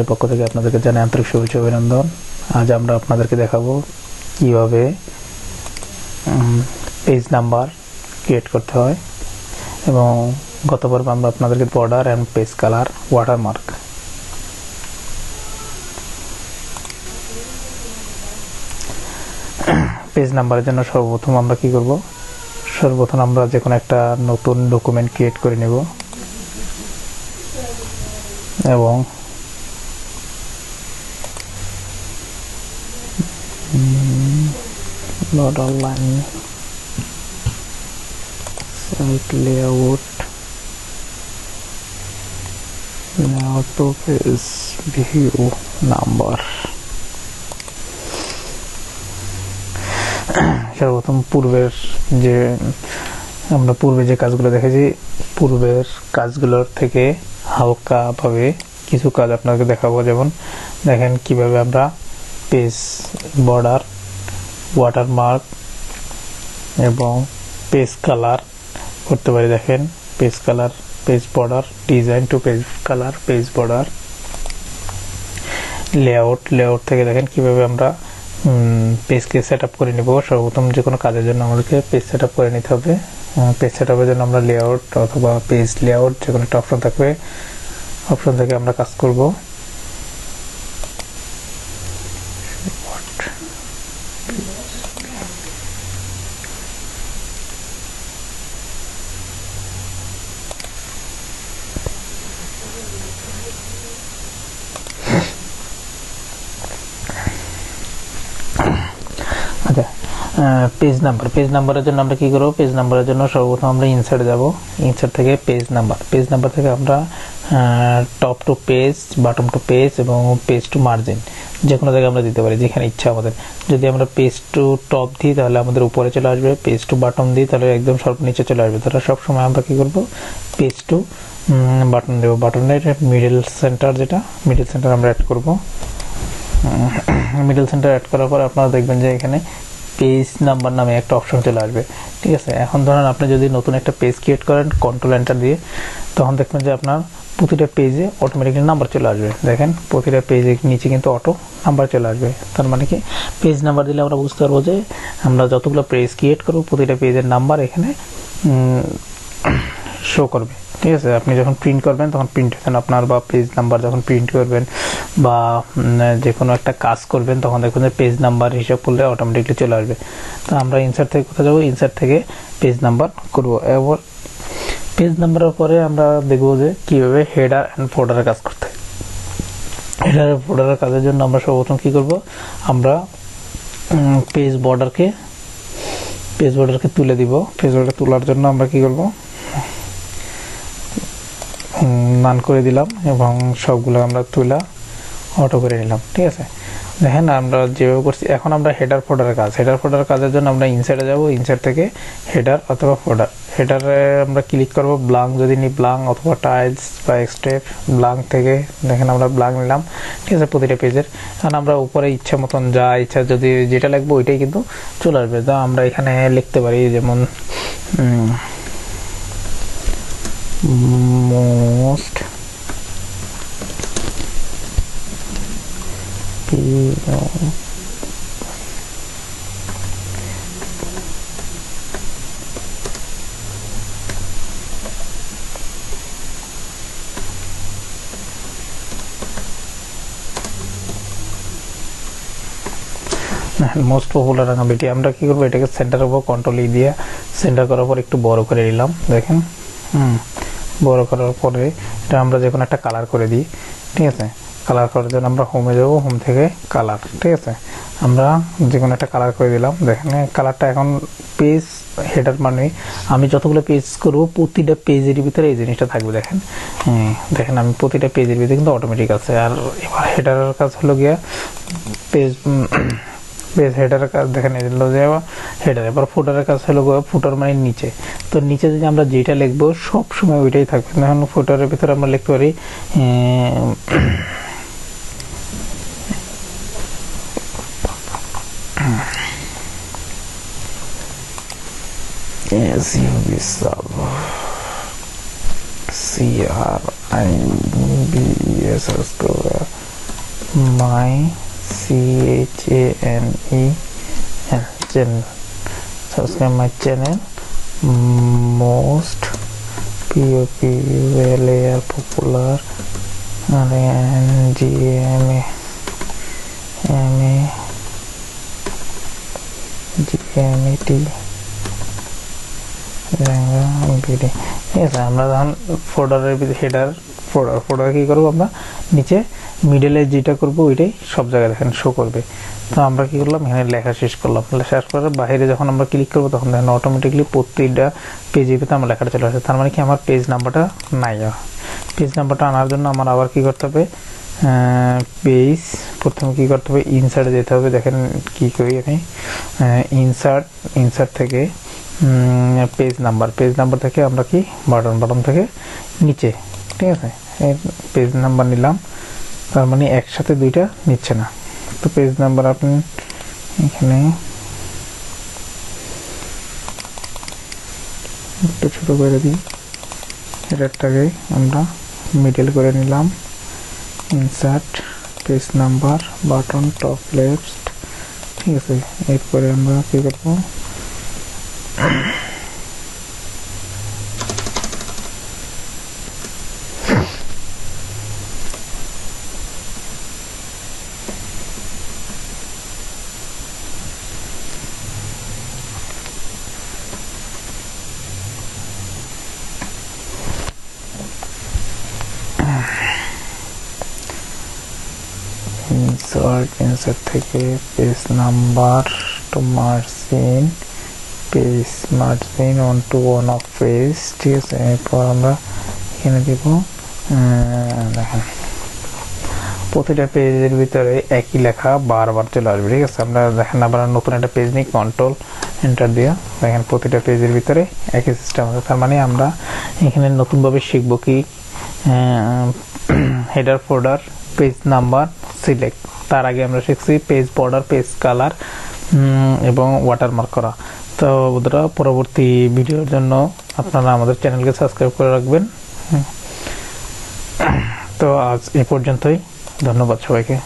এর পক্ষ থেকে আপনাদেরকে জানাই আন্তরিক শুভেচ্ছা অভিনন্দন। আজ আমরা আপনাদেরকে দেখাবো কিভাবে পেজ নাম্বার ক্রিয়েট করতে হয় এবং গত পর্বে আমরা আপনাদেরকে border and page colour watermark page নাম্বারের জন্য সর্বপ্রথম আমরা কি করব, সর্বপ্রথম আমরা যে কোনো একটা নতুন ডকুমেন্ট ক্রিয়েট করে নেব এবং load online site layout to page view number। সর্বপ্রথম পূর্বের যে আমরা পূর্বে যে কাজগুলো দেখেছি, পূর্বের কাজগুলোর থেকে হালকা ভাবে কিছু কাজ আপনাদের দেখাবো। যেমন দেখেন কিভাবে আমরা পেজ বর্ডার ওয়াটারমার্ক এবং পেজ কালার করতে পারি। দেখেন page colour, page border, design to page colour, page border, layout, layout থেকে দেখেন কিভাবে আমরা পেজকে সেট আপ করে নেব। সর্বপ্রথম যে কোনো কাজের জন্য আমাদেরকে পেজ সেট আপ করে নিতে হবে। পেজ সেট আপের জন্য আমরা লেআউট অথবা পেজ লেআউট যে কোনো একটা অপশন থাকবে, অপশন থেকে আমরা কাজ করব। পেজ নাম্বার, পেজ নাম্বারের জন্য আমরা কি করব, পেজ নাম্বারের জন্য সর্বপ্রথম আমরা ইনসার্ট যাব। ইনসার্ট থেকে পেজ নাম্বার, পেজ নাম্বার থেকে আমরা top to page, bottom to page এবং পেজ টু মার্জিন যে কোনো জায়গায় আমরা দিতে পারি, যেখানে ইচ্ছা আমাদের। যদি আমরা পেজ টু টপ দিই তাহলে আমাদের উপরে চলে আসবে, পেজ টু বটম দিই তাহলে একদম সর্বনিচে চলে আসবে। তাহলে সবসময় আমরা কি করব, পেজ টু বাটন দেবো। বাটনের মিডল সেন্টার, যেটা মিডল সেন্টার আমরা অ্যাড করব। মিডল সেন্টার অ্যাড করার পর আপনারা দেখবেন যে এখানে পেজ নাম্বার নামে একটা অপশন চলে আসবে। ঠিক আছে, এখন ধরেন আপনি যদি নতুন একটা পেজ ক্রিয়েট করেন কন্ট্রোল এন্টার দিয়ে, তখন দেখবেন যে আপনার প্রতিটা পেজে অটোমেটিক্যালি নাম্বার চলে আসবে। দেখেন প্রতিটা পেজের নিচে কিন্তু অটো নাম্বার চলে আসবে। তার মানে কি, পেজ নাম্বার দিলে আমরা বুঝতে পারবো যে আমরা যতগুলো পেজ ক্রিয়েট করবো প্রতিটা পেজের নাম্বার এখানে শো করবে। ঠিক আছে, আপনি যখন প্রিন্ট করবেন তখন প্রিন্ট হবেন আপনার, বা পেজ নাম্বার যখন প্রিন্ট করবেন বা যে কোনো একটা কাজ করবেন তখন দেখবেন যে পেজ নাম্বার হিসাব করলে অটোমেটিকলি চলে আসবে। তো আমরা ইনসার্ট থেকে কোথায় যাবো, ইনসার্ট থেকে পেজ নাম্বার করবো। এবার পেজ নাম্বারের পরে আমরা দেখবো যে কীভাবে হেডার অ্যান্ড ফোল্ডারের কাজ করতে হয়। হেডার অ্যান্ড ফোল্ডারের কাজের জন্য আমরা সর্বপ্রথম কী করবো, আমরা পেজ বর্ডারকে তুলে দিব। পেজ বর্ডার তোলার জন্য আমরা কী করবো, মান করে দিলাম এবং সবগুলো আমরা তুলা অটো করে নিলাম। ঠিক আছে, দেখেন আমরা যেভাবে করছি। এখন আমরা হেডার ফোল্ডারের কাজ, হেডার ফোল্ডারের কাজের জন্য আমরা ইনসার্টে যাব। ইনসার্ট থেকে হেডার অথবা ফোল্ডার, হেডারে আমরা ক্লিক করব, ব্লাঙ্ক যদি নিই ব্লাঙ্ক, অথবা টাইলস বা এক্সট্রেপ। ব্লাঙ্ক থেকে দেখেন আমরা ব্লাঙ্ক নিলাম। ঠিক আছে, প্রতিটা পেজের। কারণ আমরা উপরে ইচ্ছা মতন যা ইচ্ছা যদি যেটা লিখবো ওইটাই কিন্তু চলে আসবে। তো আমরা এখানে লিখতে পারি যেমন most মোস্ট পপুলার রাঙাবিটি। আমরা কি করবো, এটাকে সেন্টার করবো, কন্ট্রোল ই দিয়ে সেন্টার করার পর একটু বড় করে নিলাম। দেখেন বড় করার পরে এটা আমরা যে কোনো একটা কালার করে দিই। ঠিক আছে, কালার করার জন্য আমরা হোমে যাব, হোম থেকে কালার। ঠিক আছে, আমরা যে কোনো একটা কালার করে দিলাম। দেখেন কালারটা এখন পেজ হেডার, মানে আমি যতগুলো পেজ করব প্রতিটা পেজের ভিতরে এই জিনিসটা থাকবে। দেখেন দেখেন আমি প্রতিটা পেজের ভিতরে কিন্তু অটোমেটিক আছে। আর এবার হেডারের কাজ হলো গিয়া পেজ হেডারের কাজ, দেখেন এলো যে হেডার। এবার ফুটারের কাজ হলো ফুটার মানে নিচে। তো নিচে যদি আমরা যেটা লিখবো সব সময় ওইটাই থাকবে। এখন ফুটারের ভিতরে আমরা লিখতে পারি CRIBS my CHANEL channel, subscribe my channel. Most popular GMA GMT ঠিক আছে। আমরা যখন ফোল্ডারের হেডার ফোল্ডার কি করবো, আমরা নিচে মিডলে যেটা করবো ওইটাই সব জায়গায় দেখেন শো করবে। তো আমরা কি করলাম, এখানে লেখা শেষ করলাম। শেষ করার বাইরে যখন আমরা ক্লিক করবো তখন দেখেন অটোমেটিকলি প্রত্যেকটা পেজে পেতে আমার লেখাটা চলে আসে। তার মানে কি আমার পেজ নাম্বারটা নাই। পেজ নাম্বারটা আনার জন্য আমার আবার কি করতে হবে, পেজ প্রথমে কি করতে হবে, ইনসার্টে যেতে হবে। দেখেন কি করি আমি, ইনসার্ট থেকে পেজ নাম্বার থেকে আমরা কি বাটন থেকে নিচে, ঠিক আছে, পেজ নাম্বার নিলাম। তার মানে একসাথে দুইটা নিচ্ছে না। তো পেজ নাম্বার আপনি এখানে একটু ছোট করে দিই, হেডারটাকে আমরা মিডল করে নিলাম। Insert page number button top left, ঠিক আছে। এরপরে আমরা কি করবো, ইনসার্ট থেকে page number to margin on to one of page, ঠিক আছে। এরপর আমরা এখানে দিব, দেখেন প্রতিটা পেজের ভিতরে একই লেখা বারবার চলে আসবে, ঠিক আছে। আমরা দেখেন আবার নতুন একটা পেজ নিই, কন্ট্রোল এন্টার দিয়ে দেখেন প্রতিটা পেজের ভিতরে একই সিস্টেম আছে। তার মানে আমরা এখানে নতুনভাবে শিখবো কি, header folder page number select. তার আগে আমরা শিখছি পেজ বর্ডার, পেজ কালার এবং ওয়াটারমার্ক করা। তো বন্ধুরা, পরবর্তী ভিডিওর জন্য আপনারা আমাদের চ্যানেলকে সাবস্ক্রাইব করে রাখবেন। তো আজ এ পর্যন্তই, ধন্যবাদ সবাইকে।